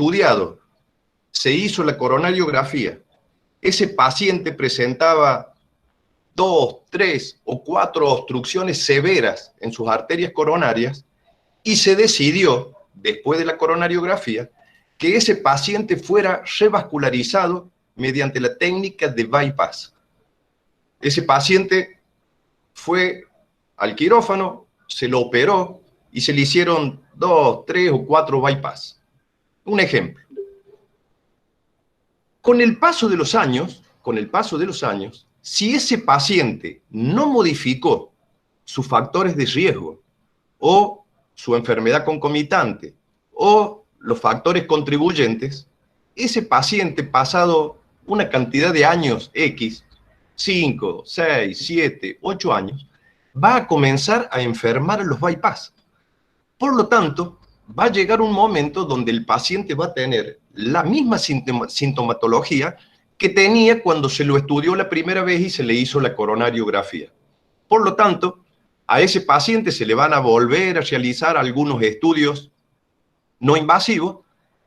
estudiado, se hizo la coronariografía, ese paciente presentaba 2, 3 o 4 obstrucciones severas en sus arterias coronarias y se decidió, después de la coronariografía, que ese paciente fuera revascularizado mediante la técnica de bypass. Ese paciente fue al quirófano, se lo operó y se le hicieron 2, 3 o 4 bypass. Un ejemplo. Con el paso de los años, si ese paciente no modificó sus factores de riesgo o su enfermedad concomitante o los factores contribuyentes, ese paciente pasado una cantidad de años X, 5, 6, 7, 8 años, va a comenzar a enfermar los bypass. Por lo tanto, va a llegar un momento donde el paciente va a tener la misma sintomatología que tenía cuando se lo estudió la primera vez y se le hizo la coronariografía. Por lo tanto, a ese paciente se le van a volver a realizar algunos estudios no invasivos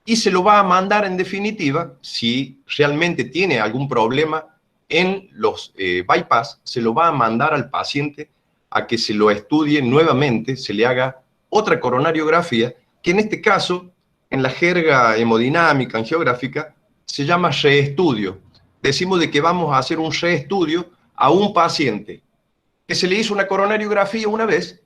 y se lo va a mandar en definitiva, si realmente tiene algún problema en los bypass, se lo va a mandar al paciente a que se lo estudie nuevamente, se le haga otra coronariografía, que en este caso, en la jerga hemodinámica, angiográfica, se llama reestudio. Decimos de que vamos a hacer un reestudio a un paciente que se le hizo una coronariografía una vez,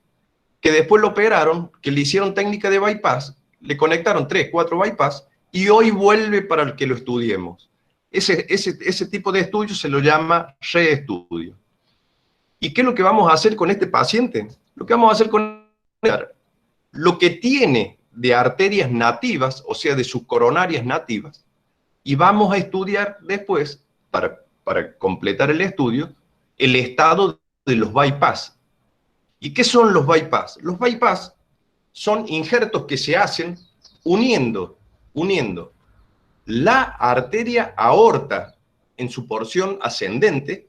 que después lo operaron, que le hicieron técnica de bypass, le conectaron 3, 4 bypass, y hoy vuelve para el que lo estudiemos. Ese tipo de estudio se lo llama reestudio. ¿Y qué es lo que vamos a hacer con este paciente? Lo que vamos a hacer con lo que tiene de arterias nativas, o sea, de sus coronarias nativas, y vamos a estudiar después, para completar el estudio, el estado de los bypass. ¿Y qué son los bypass? Los bypass son injertos que se hacen uniendo la arteria aorta en su porción ascendente,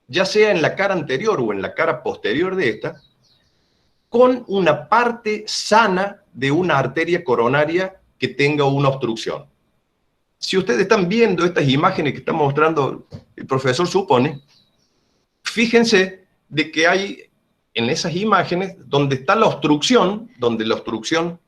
ya sea en la cara anterior o en la cara posterior de esta, con una parte sana de una arteria coronaria que tenga una obstrucción. Si ustedes están viendo estas imágenes que está mostrando el profesor Supone, fíjense de que hay en esas imágenes donde está la obstrucción, donde la obstrucción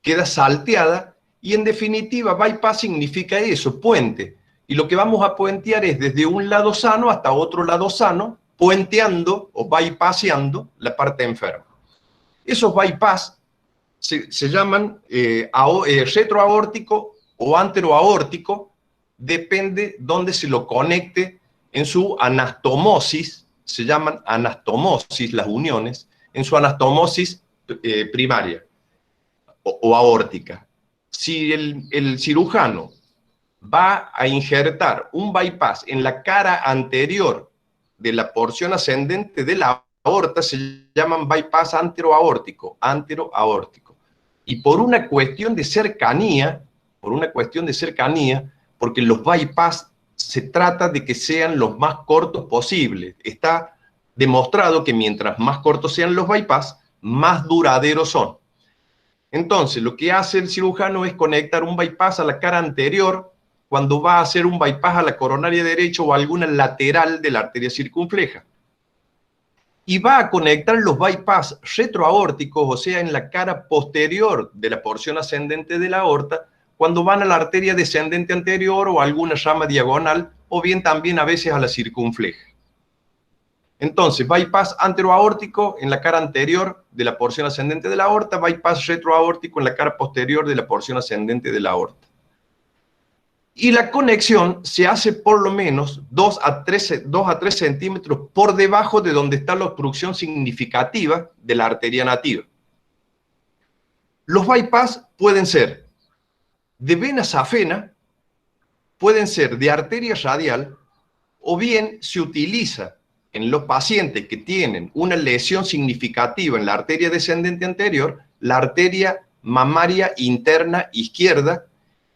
queda salteada, y en definitiva bypass significa eso, puente. Y lo que vamos a puentear es desde un lado sano hasta otro lado sano, puenteando o bypasseando la parte enferma. Esos bypass se llaman retroaórtico o anteroaórtico, depende dónde se lo conecte en su anastomosis, se llaman anastomosis las uniones, en su anastomosis primaria o aórtica. Si el cirujano va a injertar un bypass en la cara anterior de la porción ascendente de la aorta, se llaman bypass anteroaórtico. Y por una cuestión de cercanía, porque los bypass se trata de que sean los más cortos posibles. Está demostrado que mientras más cortos sean los bypass, más duraderos son. Entonces, lo que hace el cirujano es conectar un bypass a la cara anterior cuando va a hacer un bypass a la coronaria derecha o a alguna lateral de la arteria circunfleja. Y va a conectar los bypass retroaórticos, o sea, en la cara posterior de la porción ascendente de la aorta, cuando van a la arteria descendente anterior o a alguna rama diagonal, o bien también a veces a la circunfleja. Entonces, bypass anteroaórtico en la cara anterior de la porción ascendente de la aorta, bypass retroaórtico en la cara posterior de la porción ascendente de la aorta. Y la conexión se hace por lo menos 2 a 3 centímetros por debajo de donde está la obstrucción significativa de la arteria nativa. Los bypass pueden ser de vena safena, pueden ser de arteria radial, o bien se utiliza en los pacientes que tienen una lesión significativa en la arteria descendente anterior, la arteria mamaria interna izquierda,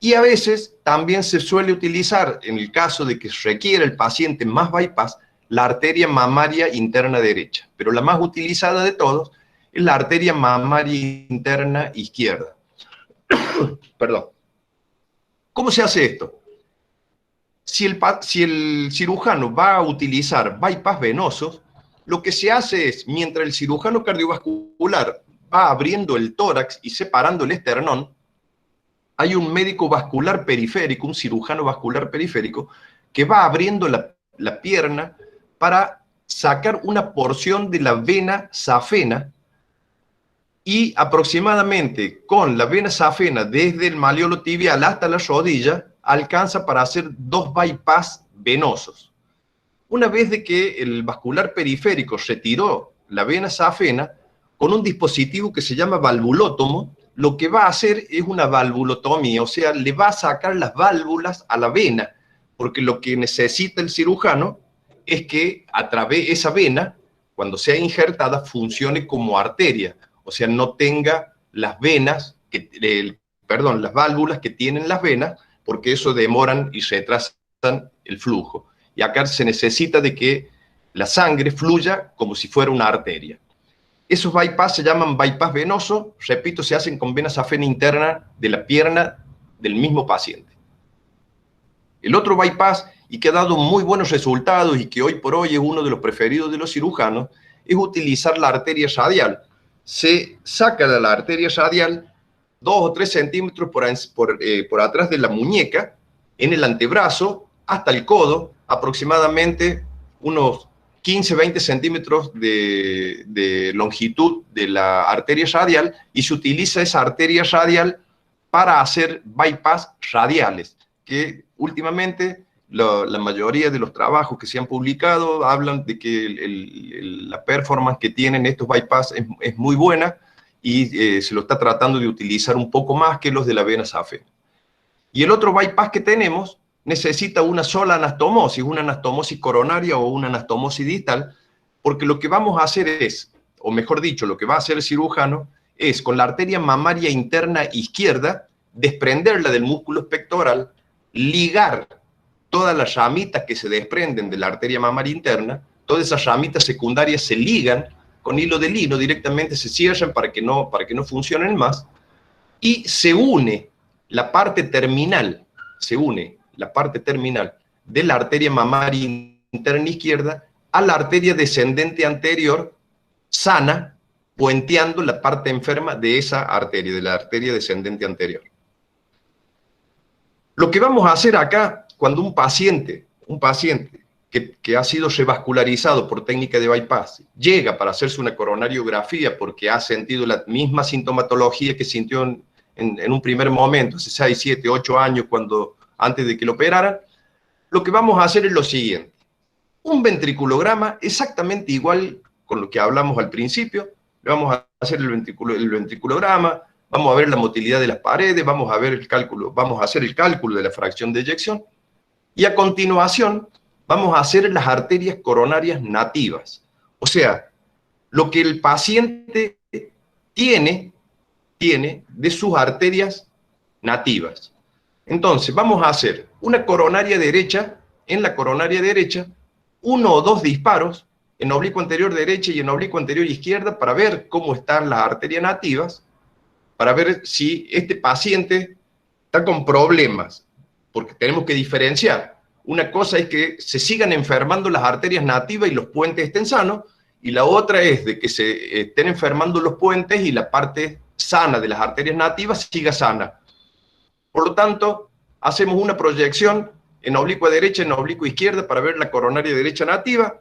y a veces también se suele utilizar, en el caso de que requiera el paciente más bypass, la arteria mamaria interna derecha. Pero la más utilizada de todos es la arteria mamaria interna izquierda. Perdón. ¿Cómo se hace esto? Si el cirujano va a utilizar bypass venosos, lo que se hace es, mientras el cirujano cardiovascular va abriendo el tórax y separando el esternón, hay un médico vascular periférico, un cirujano vascular periférico, que va abriendo la pierna para sacar una porción de la vena safena, y aproximadamente con la vena safena desde el malleolo tibial hasta la rodilla alcanza para hacer 2 bypass venosos. Una vez de que el vascular periférico retiró la vena safena, con un dispositivo que se llama valvulótomo, lo que va a hacer es una valvulotomía, o sea, le va a sacar las válvulas a la vena, porque lo que necesita el cirujano es que a través de esa vena, cuando sea injertada, funcione como arteria, o sea, no tenga las venas, las válvulas que tienen las venas, porque eso demoran y retrasan el flujo. Y acá se necesita de que la sangre fluya como si fuera una arteria. Esos bypass se llaman bypass venoso, repito, se hacen con vena safena interna de la pierna del mismo paciente. El otro bypass, y que ha dado muy buenos resultados y que hoy por hoy es uno de los preferidos de los cirujanos, es utilizar la arteria radial. Se saca de la arteria radial 2 o 3 centímetros por atrás de la muñeca, en el antebrazo, hasta el codo, aproximadamente unos 15-20 centímetros de longitud de la arteria radial, y se utiliza esa arteria radial para hacer bypass radiales, que últimamente la mayoría de los trabajos que se han publicado hablan de que la performance que tienen estos bypass es muy buena, y se lo está tratando de utilizar un poco más que los de la vena safena. Y el otro bypass que tenemos necesita una sola anastomosis, una anastomosis coronaria o una anastomosis distal, porque lo que vamos a hacer es, o mejor dicho, lo que va a hacer el cirujano es, con la arteria mamaria interna izquierda, desprenderla del músculo pectoral, ligar todas las ramitas que se desprenden de la arteria mamaria interna, todas esas ramitas secundarias se ligan con hilo de lino, directamente se cierran para que no funcionen más, y se une la parte terminal, de la arteria mamaria interna izquierda a la arteria descendente anterior sana, puenteando la parte enferma de esa arteria, de la arteria descendente anterior. Lo que vamos a hacer acá, cuando un paciente que ha sido revascularizado por técnica de bypass llega para hacerse una coronariografía porque ha sentido la misma sintomatología que sintió en un primer momento, hace 6, 7, 8 años, antes de que lo operaran, lo que vamos a hacer es lo siguiente. Un ventriculograma exactamente igual con lo que hablamos al principio. Le vamos a hacer el ventriculograma, vamos a ver la motilidad de las paredes, vamos a hacer el cálculo de la fracción de eyección, y a continuación vamos a hacer las arterias coronarias nativas. O sea, lo que el paciente tiene de sus arterias nativas. Entonces, vamos a hacer una coronaria derecha, en la coronaria derecha, 1 o 2 disparos en oblicuo anterior derecha y en oblicuo anterior izquierda para ver cómo están las arterias nativas, para ver si este paciente está con problemas, porque tenemos que diferenciar. Una cosa es que se sigan enfermando las arterias nativas y los puentes estén sanos, y la otra es de que se estén enfermando los puentes y la parte sana de las arterias nativas siga sana. Por lo tanto, hacemos una proyección en oblicua derecha, en oblicua izquierda para ver la coronaria derecha nativa.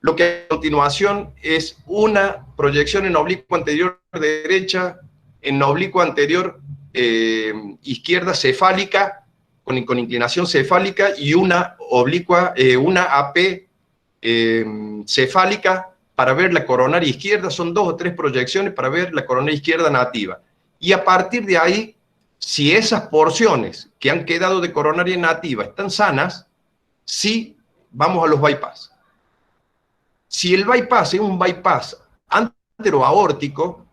Lo que a continuación es una proyección en oblicua anterior derecha, en oblicua anterior izquierda cefálica, con inclinación cefálica, y una oblicua, una AP cefálica para ver la coronaria izquierda. Son 2 o 3 proyecciones para ver la coronaria izquierda nativa. Y a partir de ahí, si esas porciones que han quedado de coronaria nativa están sanas, sí vamos a los bypass. Si el bypass es un bypass anteroaórtico,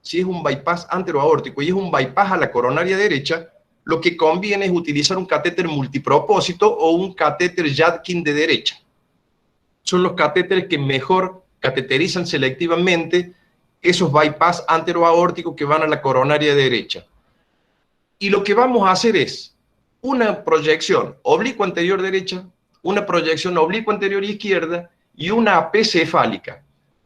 y es un bypass a la coronaria derecha, lo que conviene es utilizar un catéter multipropósito o un catéter Yadkin de derecha. Son los catéteres que mejor cateterizan selectivamente esos bypass anteroaórticos que van a la coronaria derecha. Y lo que vamos a hacer es, una proyección oblicua anterior derecha, una proyección oblicua anterior izquierda y una AP cefálica.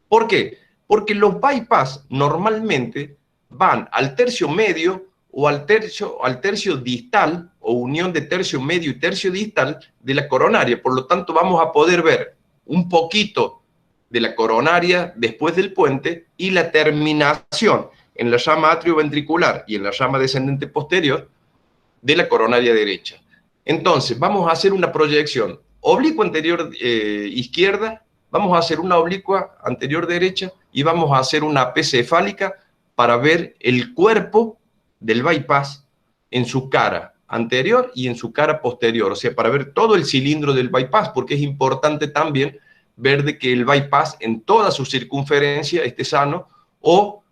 ¿Por qué? Porque los bypass normalmente van al tercio medio o al tercio distal, o unión de tercio medio y tercio distal de la coronaria. Por lo tanto, vamos a poder ver un poquito de la coronaria después del puente y la terminación en la rama atrioventricular y en la rama descendente posterior de la coronaria derecha. Entonces, vamos a hacer una proyección oblicua anterior izquierda, vamos a hacer una oblicua anterior derecha y vamos a hacer una AP cefálica para ver el cuerpo del bypass en su cara anterior y en su cara posterior, o sea, para ver todo el cilindro del bypass, porque es importante también ver de que el bypass en toda su circunferencia esté sano, o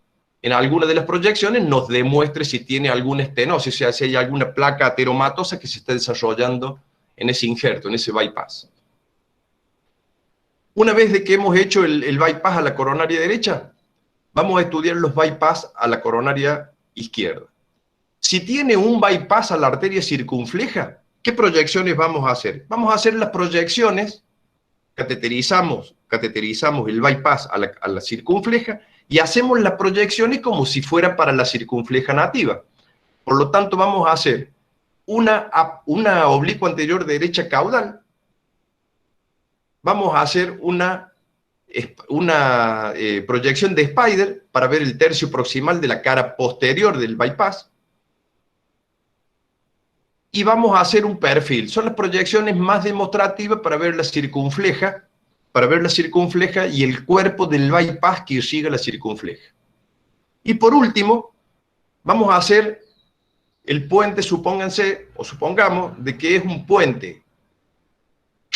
en alguna de las proyecciones nos demuestre si tiene alguna estenosis, o sea, si hay alguna placa ateromatosa que se está desarrollando en ese injerto, en ese bypass. Una vez de que hemos hecho el bypass a la coronaria derecha, vamos a estudiar los bypass a la coronaria izquierda. Si tiene un bypass a la arteria circunfleja, ¿qué proyecciones vamos a hacer? Vamos a hacer las proyecciones, cateterizamos el bypass a la circunfleja y hacemos las proyecciones como si fuera para la circunfleja nativa. Por lo tanto, vamos a hacer una oblicua anterior derecha caudal, vamos a hacer una proyección de Spider para ver el tercio proximal de la cara posterior del bypass, y vamos a hacer un perfil. Son las proyecciones más demostrativas para ver la circunfleja, y el cuerpo del bypass que sigue la circunfleja. Y por último, vamos a hacer el puente, supónganse, o supongamos, de que es un puente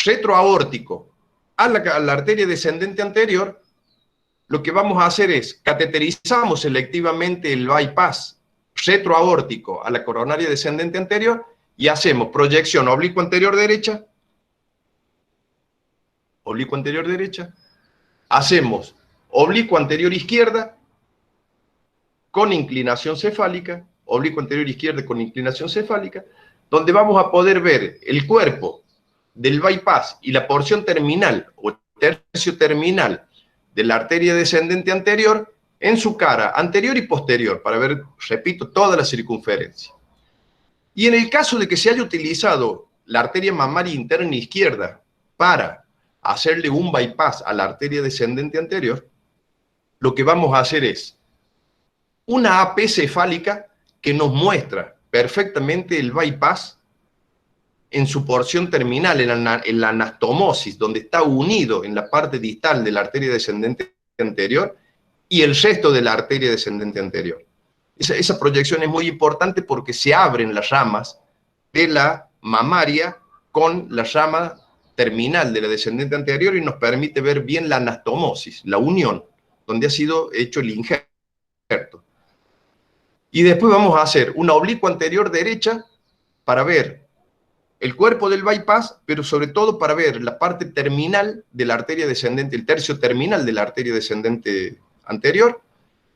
retroaórtico a la arteria descendente anterior. Lo que vamos a hacer es cateterizamos selectivamente el bypass retroaórtico a la coronaria descendente anterior y hacemos proyección oblicua anterior derecha, hacemos oblicua anterior izquierda con inclinación cefálica, oblicua anterior izquierda con inclinación cefálica, donde vamos a poder ver el cuerpo del bypass y la porción terminal o tercio terminal de la arteria descendente anterior en su cara anterior y posterior, para ver, repito, toda la circunferencia. Y en el caso de que se haya utilizado la arteria mamaria interna izquierda para hacerle un bypass a la arteria descendente anterior, lo que vamos a hacer es una AP cefálica que nos muestra perfectamente el bypass en su porción terminal, en la anastomosis, donde está unido en la parte distal de la arteria descendente anterior y el resto de la arteria descendente anterior. Esa proyección es muy importante porque se abren las ramas de la mamaria con la rama terminal de la descendente anterior y nos permite ver bien la anastomosis, la unión, donde ha sido hecho el injerto. Y después vamos a hacer una oblicua anterior derecha para ver el cuerpo del bypass, pero sobre todo para ver la parte terminal de la arteria descendente, el tercio terminal de la arteria descendente anterior.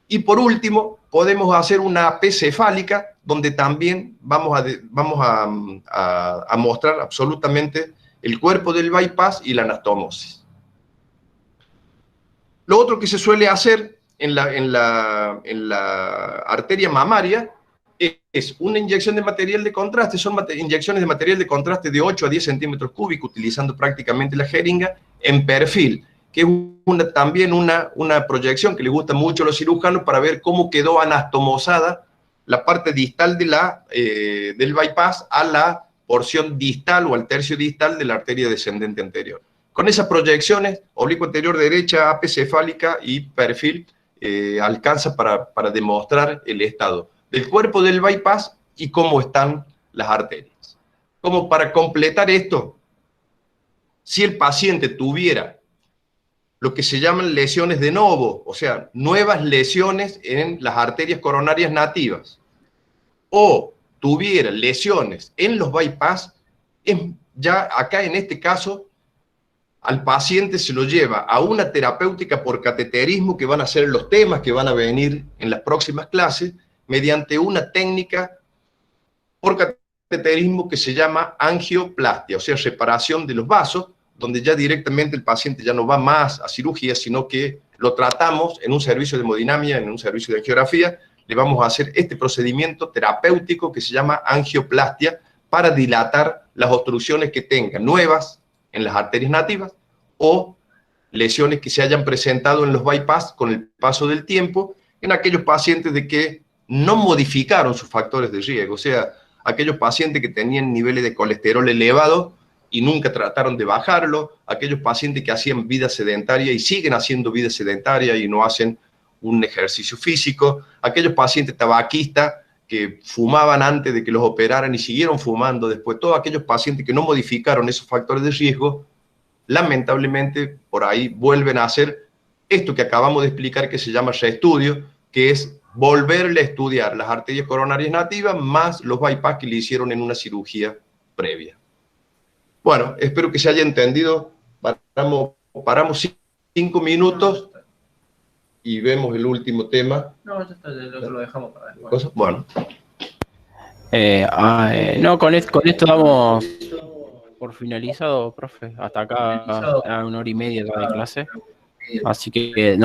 Y por último, podemos hacer una AP cefálica, donde también vamos a mostrar absolutamente el cuerpo del bypass y la anastomosis. Lo otro que se suele hacer en la arteria mamaria es una inyección de material de contraste. Son inyecciones de material de contraste de 8 a 10 centímetros cúbicos, utilizando prácticamente la jeringa en perfil, que es también una proyección que le gusta mucho a los cirujanos para ver cómo quedó anastomosada la parte distal del bypass a la porción distal o al tercio distal de la arteria descendente anterior. Con esas proyecciones, oblicua anterior derecha, AP cefálica y perfil, alcanza para demostrar el estado del cuerpo del bypass y cómo están las arterias. Como para completar esto, si el paciente tuviera lo que se llaman lesiones de novo, o sea, nuevas lesiones en las arterias coronarias nativas, o tuviera lesiones en los bypass, ya acá en este caso, al paciente se lo lleva a una terapéutica por cateterismo, que van a ser los temas que van a venir en las próximas clases, mediante una técnica por cateterismo que se llama angioplastia, o sea, reparación de los vasos, donde ya directamente el paciente ya no va más a cirugía, sino que lo tratamos en un servicio de hemodinamia, en un servicio de angiografía, le vamos a hacer este procedimiento terapéutico que se llama angioplastia para dilatar las obstrucciones que tengan nuevas en las arterias nativas o lesiones que se hayan presentado en los bypass con el paso del tiempo en aquellos pacientes de que no modificaron sus factores de riesgo, o sea, aquellos pacientes que tenían niveles de colesterol elevados y nunca trataron de bajarlo, aquellos pacientes que hacían vida sedentaria y siguen haciendo vida sedentaria y no hacen un ejercicio físico, aquellos pacientes tabaquistas que fumaban antes de que los operaran y siguieron fumando después, todos aquellos pacientes que no modificaron esos factores de riesgo, lamentablemente por ahí vuelven a hacer esto que acabamos de explicar que se llama reestudio, que es volverle a estudiar las arterias coronarias nativas más los bypass que le hicieron en una cirugía previa. Bueno, espero que se haya entendido. Paramos 5 minutos y vemos el último tema. No, ya está, lo dejamos para después. Bueno. No, con esto damos por finalizado, profe. Hasta acá, a 1 hora y media de clase. Así que